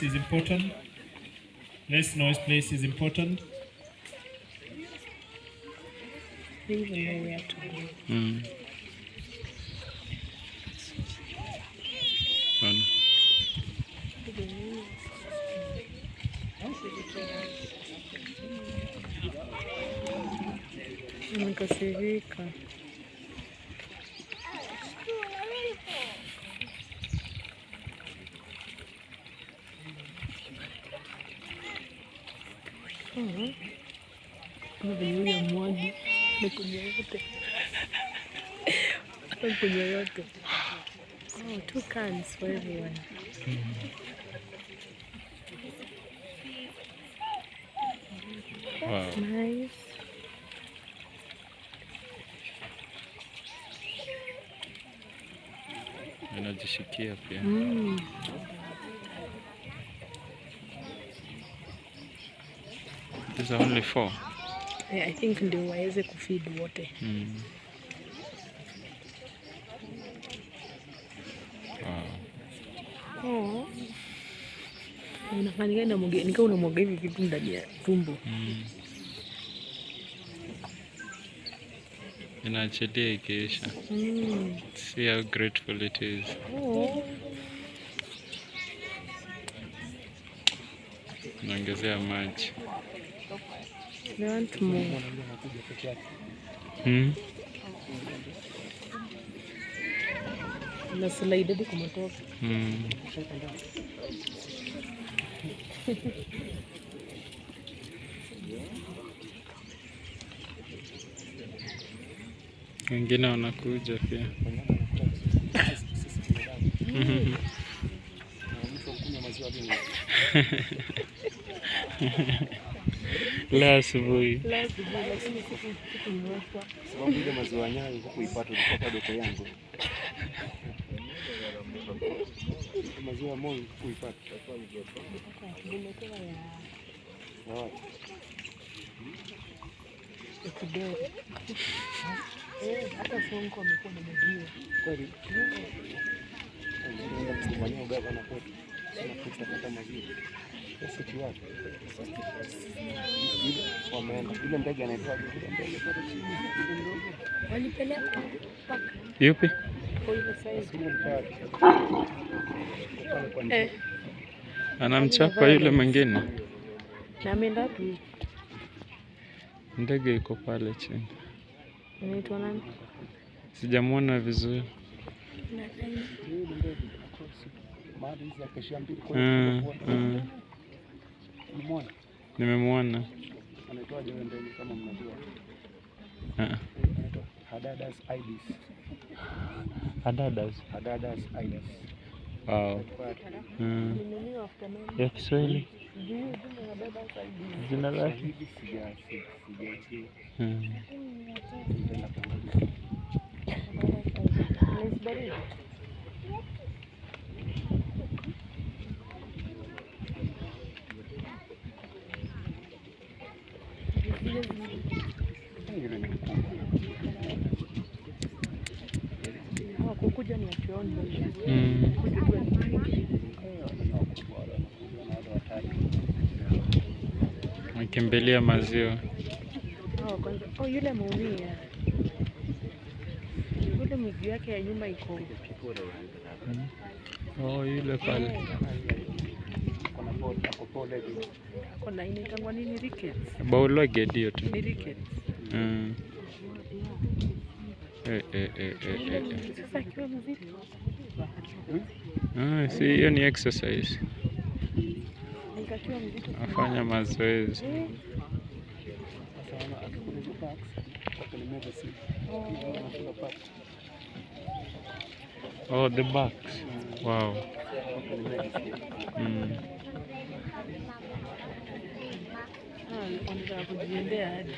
is important. Less noise place is important. Nimekasirika. Kuna venye ya mwagi nakunywa yote. Nakunywa yote. Oh, 2 cans for everyone. That's nice. Anajishikia pia. These are only 4. Yeah, I think ndio waweze kufeed wote. Oh. Unafanya na mmoja nika unamwaga hivi kitu ndani ya tumbo. Inaachilia ikiisha. See how grateful it is. Naongezea maji. I want more. Na slide hadi kumetoka. Wengine wanakuja pia. La asubuhi. Sababu ile maziwa nyayo kuipata kutoka doko yangu. Maziwa moyo kuipata. Hata sonko amekuwa na maziwa. Kweli. Ndio kumfanyia gavana kwetu. Sana kutakata maziwa. Sasa kiwapi? Wameenda. Ile ndege anaitwa ile ndege pale chini. Ile ndogo. Walipeleka paka. Yupi? Kwa ile size. Anamchapa yule mwingine. Na ameenda tu. Ndege iko pale chini. Anaitwa nani? Sijamuona vizuri. Nimemwona. Anaitwaje yule ndege kama mnajua? Hadadas ibis. Hadadas ibis. Wow. Ya Kiswahili. Jina lake. Kukuja ni atuone. Akimbilia maziwa. Oh, yule ameumia. Yule miguu yake ya nyuma iko. Oh, yule pale. Kuna inaitwa nini rickets? Bauloge ndio tu. Ni rickets. Sasa kiwa mzito. Si hiyo ni exercise. Nikakiwa mzito. Afanya mazoezi. Oh, the backs. Wow. Anataka kujiendea hadi.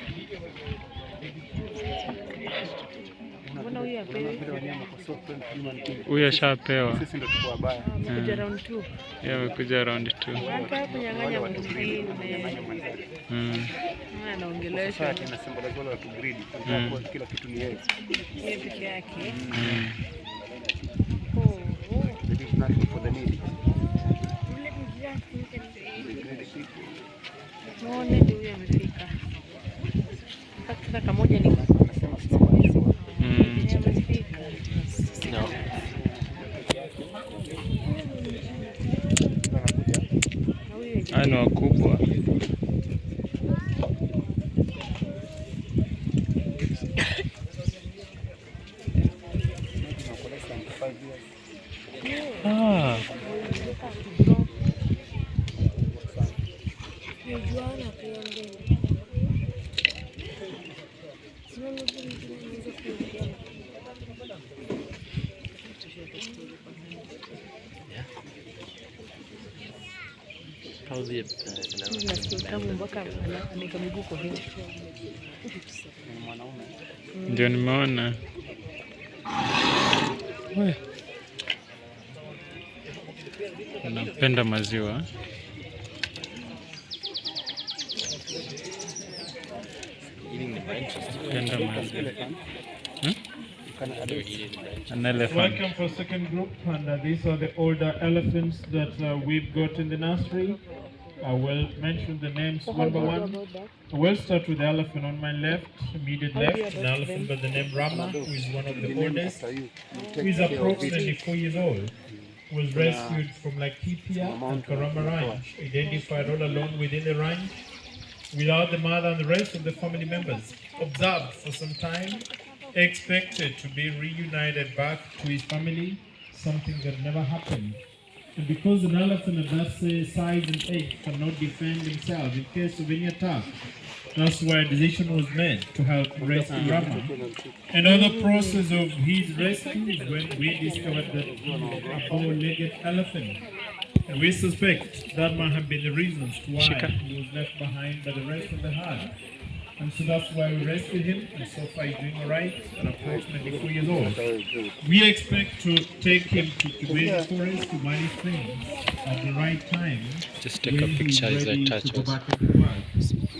Mbona huyu apewe? Huyu ashapewa. Sisi ndio tuko wabaya. Amekuja round 2. Yeye amekuja round 2. Anataka kunyang'anya mwingine. Anaongelesha. Sasa tunasema lazima watu greedy. Kwa kila kitu ni yeye. Yeye peke yake. For the need. Muone ndio huyo amefika. Sasa kamoja ni Nasema simama hivi. amefika. No. Na huyo Haya ni wakubwa. Ah. Ndio nimeona. Napenda maziwa. Napenda maziwa. An elephant. Welcome for second group, and these are the older elephants that we've got in the nursery. I will mention the names one by one. We'll start with the elephant on my left, immediate left, an elephant by the name Rama, who is one of the oldest, who is approximately 4 years old, was rescued from Laikipia and Karama Ranch, identified all alone within the ranch, without the mother and the rest of the family members, observed for some time, expected to be reunited back to his family, something that never happened. And because an elephant of that size and age cannot defend himself in case of any attack, that's why a decision was made to help rescue Rama. Another process of his rescue is when we discovered that he was a four-legged elephant. And we suspect that might have been the reasons why he was left behind by the rest of the herd. And so that's why we rescued him, and so far he's doing all right, at approximately 4 years old. We expect to take him to Kibwezi Forest to manage things at the right time. Just take a picture as I touch us.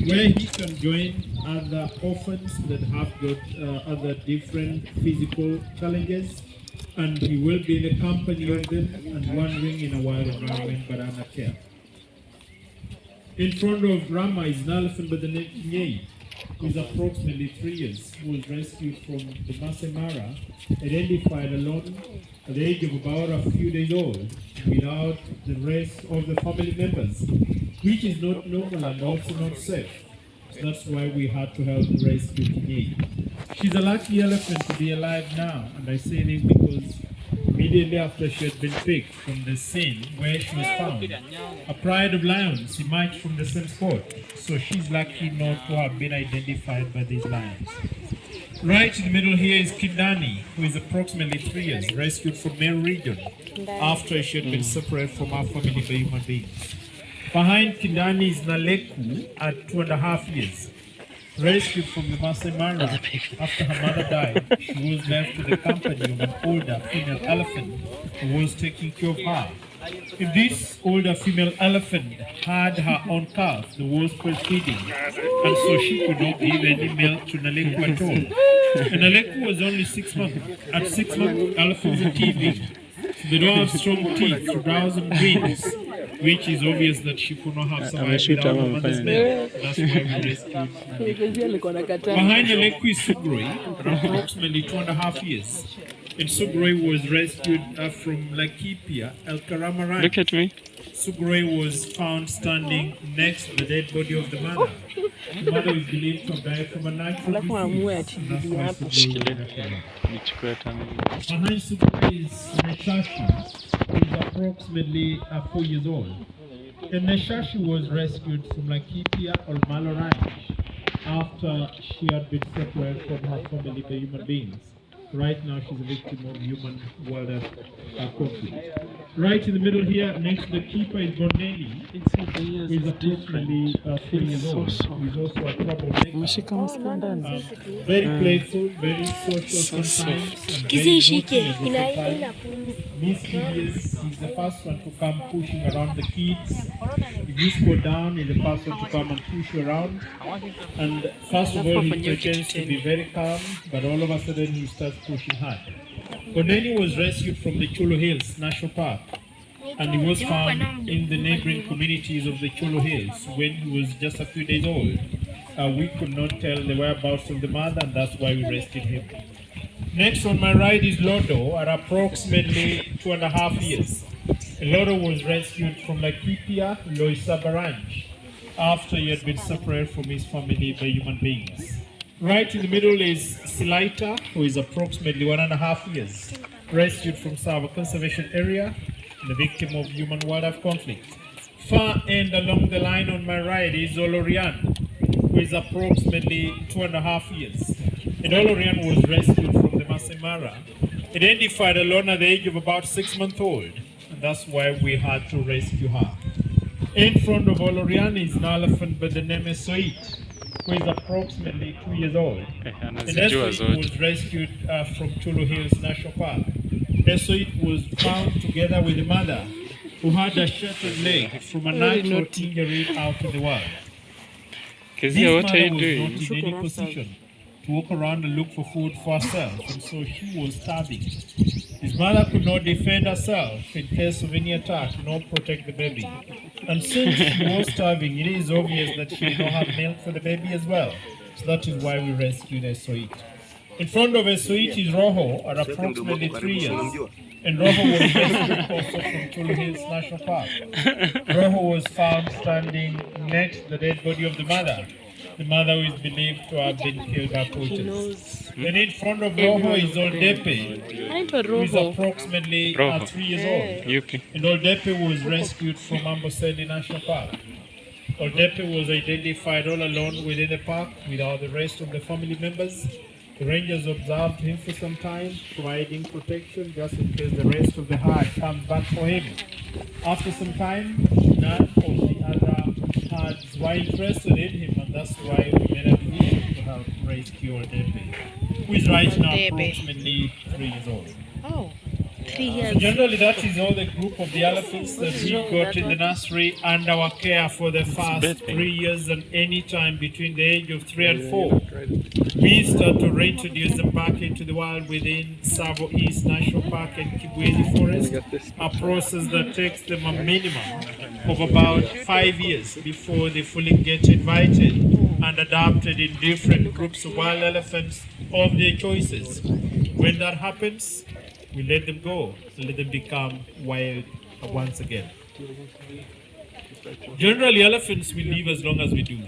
Where he can join other orphans that have got other different physical challenges, and he will be in the company of them and wandering in a wild environment but under care. In front of Rama is an elephant by the name Nyei, who is approximately 3 years, who was rescued from the Masai Mara, identified alone at the age of about a few days old, without the rest of the family members, which is not normal and also not safe. So that's why we had to help rescue Nyei. She's a lucky elephant to be alive now, and I say this because immediately after she had been picked from the scene where she was found, a pride of lions emerged from the same spot, so she's lucky not to have been identified by these lions. Right in the middle here is Kindani, who is approximately 3 years, rescued from Meru region after she had been separated from her family by human beings. Behind Kindani is Naleku at 2.5 years. Rescued from the Masai Mara after her mother died, she was left with the company of an older female elephant who was taking care of her. If this older female elephant had her own calf, the was breastfeeding, and so she could not give any milk to Naleku at all. And Naleku was only 6 months. At 6 months, elephants are teething. They don't have strong teeth to browse on greens, which is obvious that she could not have survived without her mother's milk. That's why we rescued Naleku. Behind Naleku is Sugroi, at approximately 2.5 years. And Sugroi was rescued from Laikipia, El Karama Ranch. Look at me. Sugroi was found standing next to the dead body of the mother. The mother is believed to have died from a natural disease. And that's why Sugroi was rescued. Behind Sugroi is Neshashi, who is approximately 4 years old. And Neshashi was rescued from Laikipia or Malo Ranch after she had been separated from her family by human beings. Right now, she's a victim of human wildlife conflict. Right in the middle here, next to the keeper is Bondeni, who is approximately 4 years old. He's also a troublemaker. Very playful, very social sometimes, and very naughty at the same time. Mischievous, he's the first one to come pushing around the kids. If you go down, he's the first one to come and push you around. And first of all, he pretends to be very calm, but all of a sudden he starts pushing hard. Bondeni was rescued from the Chulu Hills National Park and he was found in the neighboring communities of the Cholo Hills when he was just a few days old. We could not tell the whereabouts of the mother, and that's why we rescued him. Next on my right is Lodo at approximately 2.5 years. Lodo was rescued from Laikipia, Loisaba Ranch, after he had been separated from his family by human beings. Right in the middle is Silaita, who is approximately 1.5 years, rescued from Sava Conservation Area, the victim of human-wildlife conflict. Far end along the line on my right is Olorian, who is approximately 2.5 years. And Olorian was rescued from the Masai Mara, identified alone at the age of about 6 months old, and that's why we had to rescue her. In front of Olorian is an elephant by the name of Soit, who is approximately 2 years old. And Soit was rescued from Cholo Hills National Park. Soit was found together with the mother, who had a shattered leg from a natural injury out in the wild. This mother was not in any position to walk around and look for food for herself, and so she was starving. His mother could not defend herself in case of any attack, nor protect the baby. And since she was starving, it is obvious that she did not have milk for the baby as well. So that is why we rescued Soit. In front of Soit is Rojo at approximately 3 years. And Rojo was rescued also from Cholo Hills National Park. Rojo was found standing next to the dead body of the mother who is believed to have been killed by poachers. Then in front of Rojo is Oldepe, who is approximately 3 years old. And Oldepe was rescued from Amboseli National Park. Oldepe was identified all alone within the park without the rest of the family members. The rangers observed him for some time, providing protection just in case the rest of the herd comes back for him. After some time, none of the other herds were interested in him, and that's why we made a decision to help rescue Oldepe, who is right now approximately 3 years old. Oh, 3 years. So generally, that is all the group of the elephants that we got in the nursery and our care for the first 3 years, and any time between the age of 3 and 4. We start to reintroduce them back into the wild within Savo East National Park and Kibwezi Forest, a process that takes them a minimum of about 5 years before they fully get invited and adopted in different groups of wild elephants of their choices. When that happens, we let them go and let them become wild once again. Generally, elephants will live as long as we do.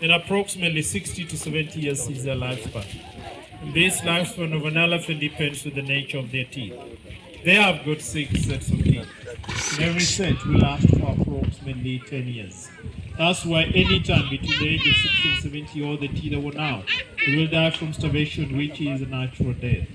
And approximately 60 to 70 years is their lifespan. And this lifespan of an elephant depends on the nature of their teeth. They have got 6 sets of teeth. And every set will last for approximately 10 years. That's why any time between the age of 60 and 70, all the teeth are worn out, they will die from starvation, which is a natural death.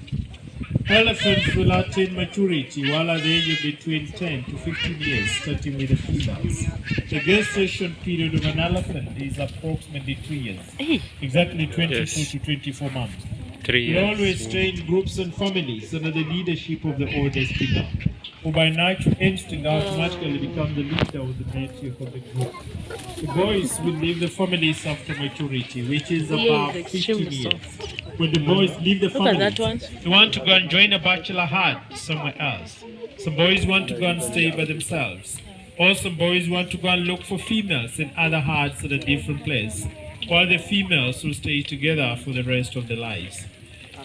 Elephants will attain maturity while at the age of between 10 to 15 years, starting with the females. The gestation period of an elephant is approximately 3 years, exactly 24 to 24 months. 3 years. They always stay in groups and families under the leadership of the oldest female, who by natural instinct automatically become the leader of the matriarch of the group. The boys will leave the families after maturity, which is about 15 years. When the boys leave the family, they want to go and join a bachelor hut somewhere else. Some boys want to go and stay by themselves. Or some boys want to go and look for females in other huts at a different place, while the females will stay together for the rest of their lives.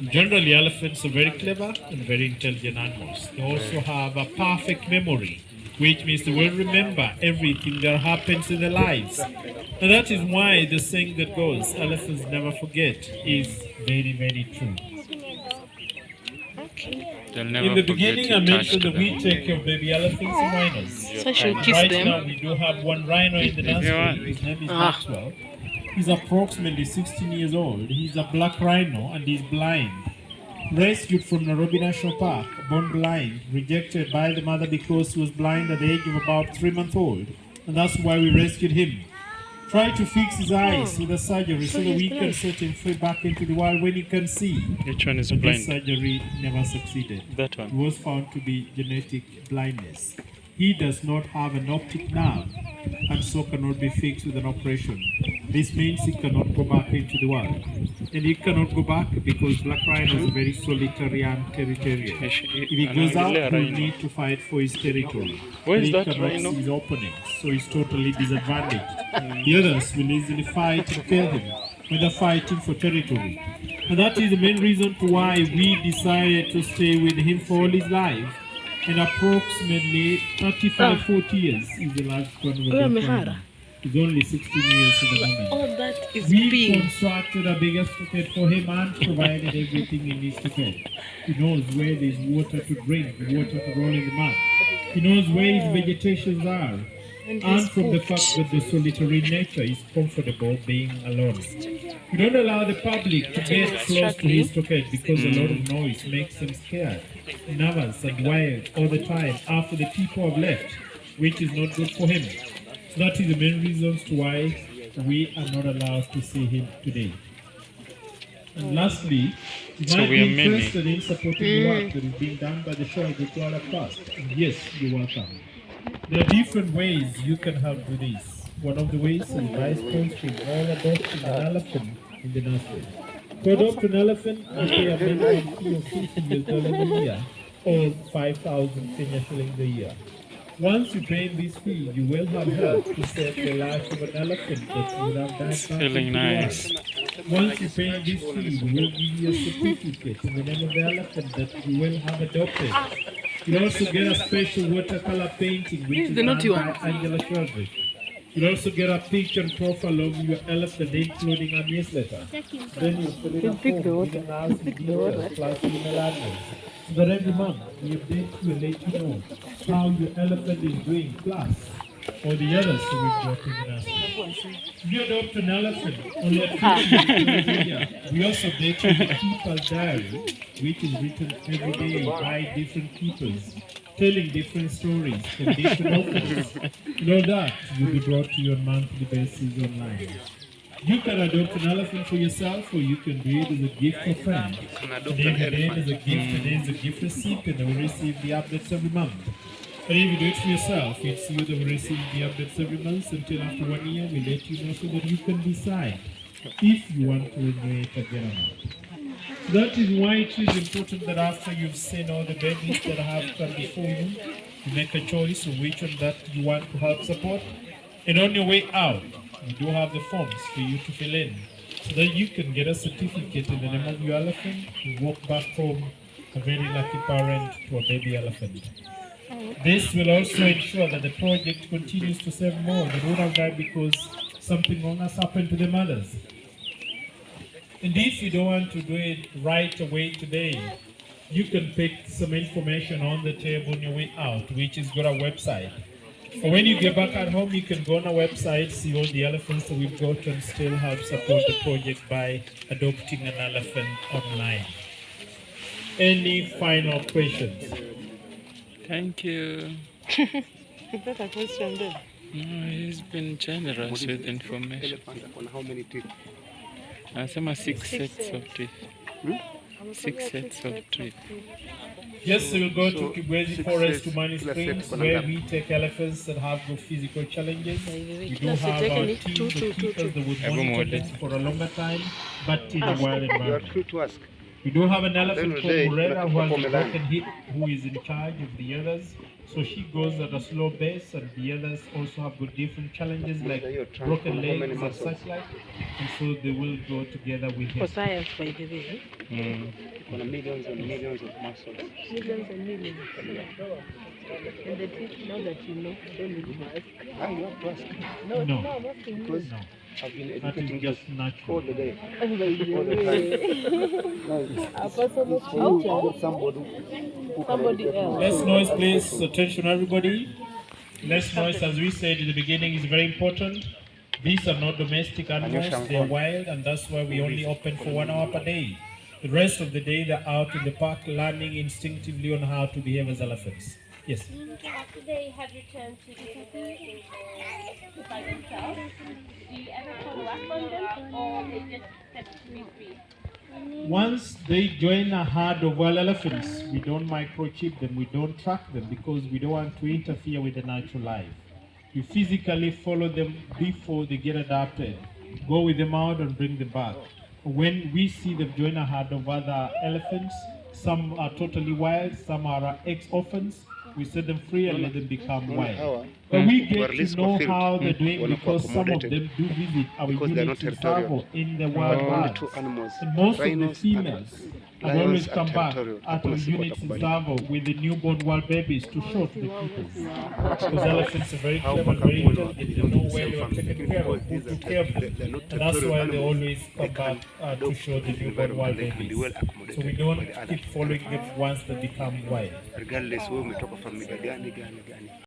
Generally, elephants are very clever and very intelligent animals. They also have a perfect memory, which means they will remember everything that happens in their lives. And that is why the saying that goes, elephants never forget, is very, very true. In the beginning, I mentioned that we take care of baby elephants and rhinos. So I should kiss Right them. now, we do have one rhino in the nursery. His name is Maxwell. He's approximately 16 years old. He's a black rhino and he's blind. Rescued from Nairobi National Park, born blind, rejected by the mother because he was blind at the age of about 3 months old. And that's why we rescued him. Try to fix his eyes with a surgery so that we can set him free back into the wild when he can see. Which one is But blind? this surgery never succeeded. That It one. was found to be genetic blindness. He does not have an optic nerve and so cannot be fixed with an operation. This means he cannot go back into the wild. And he cannot go back because black rhino is very solitary and territorial. If he goes out, he will need to fight for his territory. Where is He that cannot rhino? see his opponents, so he's totally disadvantaged. The others will easily fight and kill him when they're fighting for territory. And that is the main reason to why we decided to stay with him for all his life. And approximately 35-40 years is the last one with Huyo the amehara. rhino. He's only 16 years at the moment. All that is We pink. constructed a bigger stockade for him and provided everything he needs to get. He knows where there's water to drink, water to roll in the mud. He knows where his vegetations are. And from the fact that the solitary nature is comfortable being alone. We don't allow the public to get close to his stockade because a lot of noise makes them scared, nervous and wild all the time after the people have left, which is not good for him. So that is the main reasons to why we are not allowed to see him today. And lastly, you So might we are be many. interested in supporting the work that is being done by the show of the Koala Trust. And yes, you're welcome. There are different ways you can help with this. One of the ways is by sponsoring or adopting an elephant in the nursery. To adopt an elephant, you pay a minimum fee of $50 a year or 5,000 Kenya shillings a year. Once you pay this fee, you will have help to save the life of an elephant that would have died back Feeling into the wild. nice. Once you pay this fee, we will give you a certificate in the name of the elephant that you will have adopted. You'll also get a special watercolor painting which is the naughty done one. by Angela Sheldrick. You'll also get a picture and profile of your elephant, including a newsletter. Then you fill in a pick the form water. giving us the details plus email address. So that every month we update you and let you know how your elephant is doing, plus all the others who we've got in the nursery. If you adopt an elephant, only a we also update you the keeper's diary, which is written every day by different keepers, telling different stories from different authors. And all that will be brought to you on a monthly basis online. You can adopt an elephant for yourself, or you can do it as a gift for friends. Today we did as a gift, today is a gift receipt, and we receive the updates every month. But if you do it for yourself, it's you that will receive the updates every month until after 1 year. We let you know so that you can decide if you want to renew it again or not. That is why it is important that after you've seen all the babies that have come before you, you make a choice of which one that you want to help support. And on your way out, we do have the forms for you to fill in so that you can get a certificate in the name of your elephant and walk back home a very lucky parent to a baby elephant. This will also ensure that the project continues to save more that would have died because something wrong has happened to the mothers. And if you don't want to do it right away today, you can pick some information on the table on your way out, which is got a website. Or when you get back at home, you can go on our website, see all the elephants that we've got, and still help support the project by adopting an elephant online. Any final questions? Thank you. Is that a question then? No, he's been generous with information. Elephant on how many teeth? Anasema 6 sets of teeth. 6 sets of teeth. Yes, we will go to So, Kibwezi 6 Forest sets to Mani plus Springs, set where one we take elephants that have good physical challenges. We do Class have taken our it team two, of two, two, keepers that would Every monitor morning. them for a longer time, but in a wild You are environment. free to ask. We do have an elephant Then called they- Morena who has a Milan. broken hip, who is in charge of the others. So she goes at a slow pace, and the others also have got different challenges like You're trying broken to know how many legs and muscles. such like. And so they will go together with For him. science, by the way. Kuna millions and millions of muscles. Millions and millions. And the teeth, now that you know, don't need to ask. Ah, you have to ask. No, No. I'm asking you. Because No, I've been that educating is you just all natural. the day. By the All the way. time. No, A personal it's for you to teacher. get somebody who can Somebody educate you. else. Less noise, please. Attention, everybody. Less noise, as we said in the beginning, is very important. These are not domestic animals, they're wild, and that's why we only open for 1 hour per day. The rest of the day, they're out in the park learning instinctively on how to behave as elephants. Yes. After they have returned to the city by themselves, do you ever follow up on them, or they just set free? Once they join a herd of wild elephants, we don't microchip them, we don't track them because we don't want to interfere with the natural life. We physically follow them before they get adopted. go with them out and bring them back. When we see them join a herd of other elephants, some are totally wild, some are ex-orphans, we set them free and let them become wild. But we get to know how they're doing because some of them do visit our units in Savo in the wild birds. And most of the females have always come back at our units in Savo with the newborn wild babies to show to the people. Because elephants are very clever, very intelligent, they know where they were taken care of, who took care of them. And that's why they always come back to show the newborn wild babies. So we don't keep following them once they become wild. Regardless wewe umetoka familia gani.